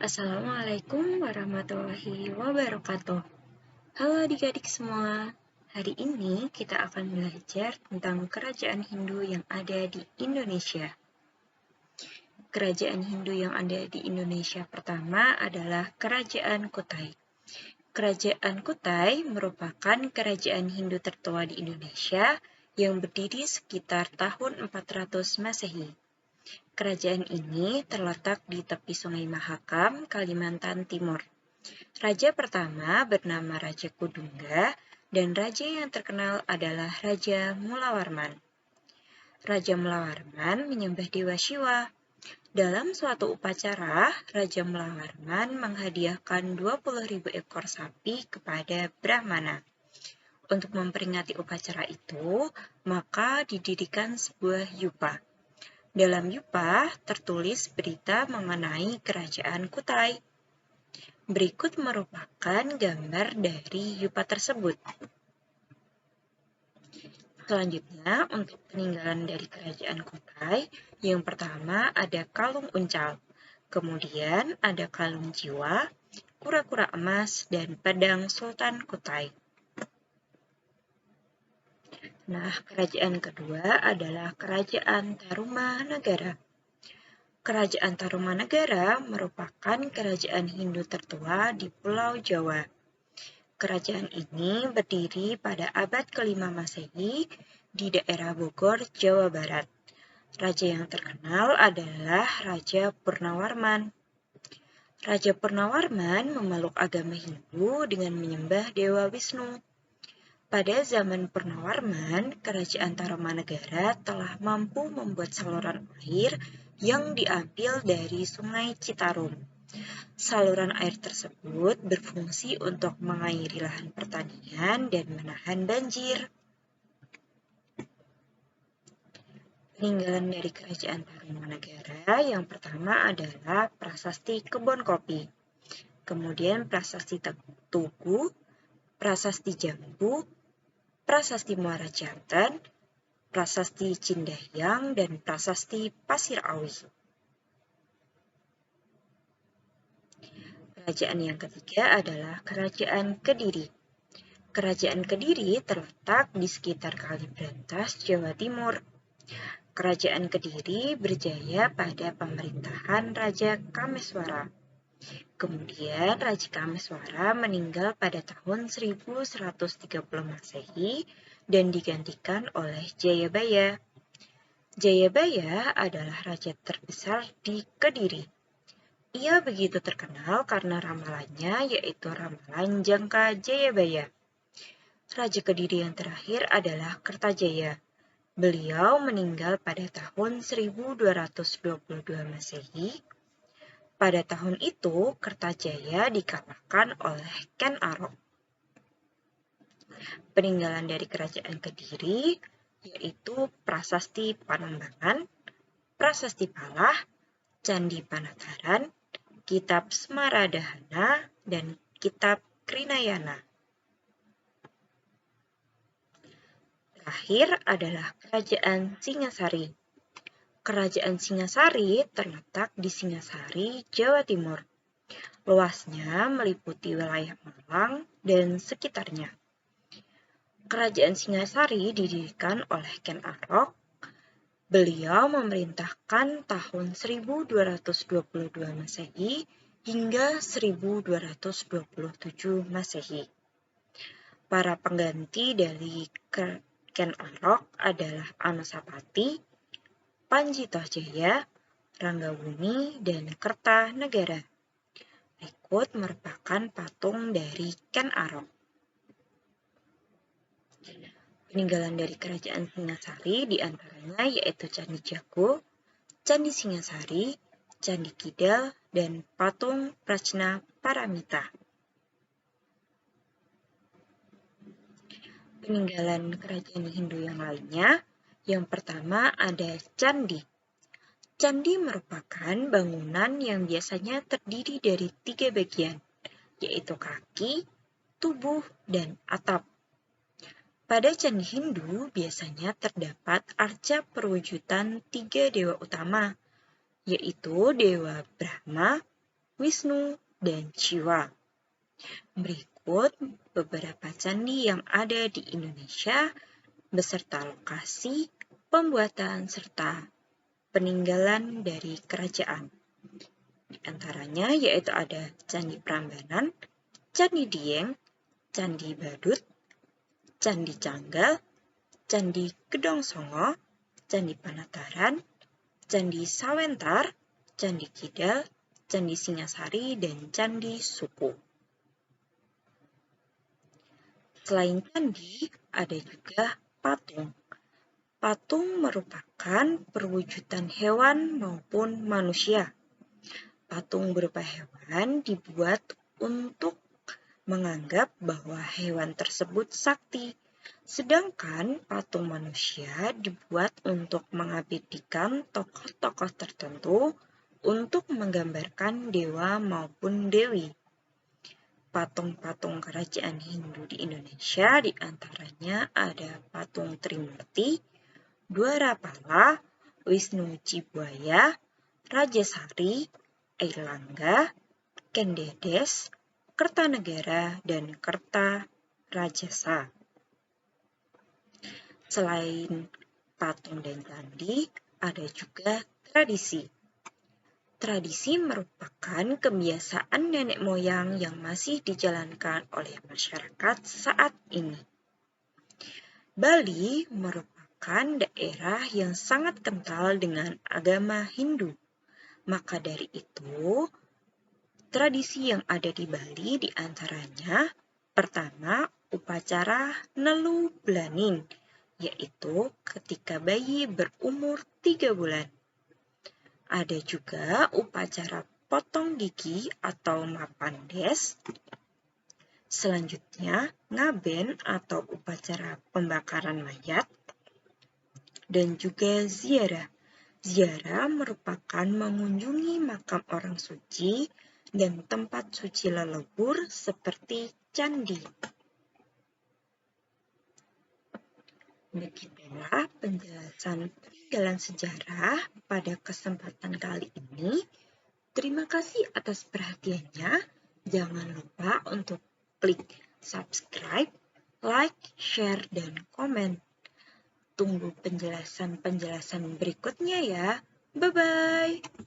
Assalamualaikum warahmatullahi wabarakatuh. Halo adik-adik semua. Hari ini kita akan belajar tentang kerajaan Hindu yang ada di Indonesia. Kerajaan Hindu yang ada di Indonesia pertama adalah Kerajaan Kutai. Kerajaan Kutai merupakan kerajaan Hindu tertua di Indonesia yang berdiri sekitar tahun 400 Masehi. Kerajaan ini terletak di tepi Sungai Mahakam, Kalimantan Timur. Raja pertama bernama Raja Kudungga dan raja yang terkenal adalah Raja Mulawarman. Raja Mulawarman menyembah Dewa Siwa. Dalam suatu upacara, Raja Mulawarman menghadiahkan 20.000 ekor sapi kepada Brahmana. Untuk memperingati upacara itu, maka didirikan sebuah yupa. Dalam yupa tertulis berita mengenai kerajaan Kutai. Berikut merupakan gambar dari yupa tersebut. Selanjutnya, untuk peninggalan dari kerajaan Kutai, yang pertama ada kalung uncal, kemudian ada kalung jiwa, kura-kura emas, dan pedang Sultan Kutai. Nah, kerajaan kedua adalah Kerajaan Tarumanagara. Kerajaan Tarumanagara merupakan kerajaan Hindu tertua di Pulau Jawa. Kerajaan ini berdiri pada abad ke-5 Masehi di daerah Bogor, Jawa Barat. Raja yang terkenal adalah Raja Purnawarman. Raja Purnawarman memeluk agama Hindu dengan menyembah Dewa Wisnu. Pada zaman Purnawarman, Kerajaan Tarumanagara telah mampu membuat saluran air yang diambil dari Sungai Citarum. Saluran air tersebut berfungsi untuk mengairi lahan pertanian dan menahan banjir. Peninggalan dari Kerajaan Tarumanagara yang pertama adalah Prasasti Kebon Kopi, kemudian Prasasti Tugu, Prasasti Jambu, Prasasti Muara Jantan, Prasasti Cindahyang, dan Prasasti Pasir Awi. Kerajaan yang ketiga adalah Kerajaan Kediri. Kerajaan Kediri terletak di sekitar Kalibrantas, Jawa Timur. Kerajaan Kediri berjaya pada pemerintahan Raja Kameswara. Kemudian Raja Kameswara meninggal pada tahun 1130 Masehi dan digantikan oleh Jayabaya. Jayabaya adalah raja terbesar di Kediri. Ia begitu terkenal karena ramalannya yaitu ramalan Jangka Jayabaya. Raja Kediri yang terakhir adalah Kertajaya. Beliau meninggal pada tahun 1222 Masehi. Pada tahun itu, Kertajaya dikalahkan oleh Ken Arok. Peninggalan dari Kerajaan Kediri yaitu Prasasti Panembahan, Prasasti Palah, Candi Panataran, Kitab Semaradahana, dan Kitab Krinayana. Terakhir adalah Kerajaan Singasari. Kerajaan Singasari terletak di Singasari, Jawa Timur. Luasnya meliputi wilayah Malang dan sekitarnya. Kerajaan Singasari didirikan oleh Ken Arok. Beliau memerintahkan tahun 1222 Masehi hingga 1227 Masehi. Para pengganti dari Ken Arok adalah Anusapati, Panjitahjaya, Ranggabumi, dan Kertanegara. Berikut merupakan patung dari Ken Arok. Peninggalan dari Kerajaan Singasari diantaranya yaitu Candi Jago, Candi Singasari, Candi Kidal, dan patung Prajna Paramita. Peninggalan kerajaan Hindu yang lainnya, yang pertama ada Candi. Candi merupakan bangunan yang biasanya terdiri dari 3 bagian, yaitu kaki, tubuh, dan atap. Pada candi Hindu biasanya terdapat arca perwujudan 3 dewa utama, yaitu Dewa Brahma, Wisnu, dan Siwa. Berikut beberapa candi yang ada di Indonesia beserta lokasi, pembuatan, serta peninggalan dari kerajaan. Di antaranya yaitu ada Candi Prambanan, Candi Dieng, Candi Badut, Candi Canggal, Candi Gedong Songo, Candi Panataran, Candi Sawentar, Candi Kidal, Candi Singasari, dan Candi Suku. Selain candi, ada juga patung. Patung merupakan perwujudan hewan maupun manusia. Patung berupa hewan dibuat untuk menganggap bahwa hewan tersebut sakti, sedangkan patung manusia dibuat untuk mengabadikan tokoh-tokoh tertentu untuk menggambarkan dewa maupun dewi. Patung-patung kerajaan Hindu di Indonesia diantaranya ada patung Trimurti, Dwarapala, Wisnu Cibuaya, Rajasari, Airlangga, Kendedes, Kertanegara, dan Kertarajasa. Selain patung dan candi, ada juga tradisi. Tradisi merupakan kebiasaan nenek moyang yang masih dijalankan oleh masyarakat saat ini. Bali merupakan daerah yang sangat kental dengan agama Hindu. Maka dari itu, tradisi yang ada di Bali diantaranya pertama, upacara Nelu Blanin, yaitu ketika bayi berumur 3 bulan. Ada juga upacara potong gigi atau mapandes. Selanjutnya, ngaben atau upacara pembakaran mayat. Dan juga ziarah. Ziarah merupakan mengunjungi makam orang suci dan tempat suci leluhur seperti candi. Begitulah penjelasan peninggalan sejarah pada kesempatan kali ini. Terima kasih atas perhatiannya. Jangan lupa untuk klik subscribe, like, share, dan komen. Tunggu penjelasan-penjelasan berikutnya ya. Bye-bye.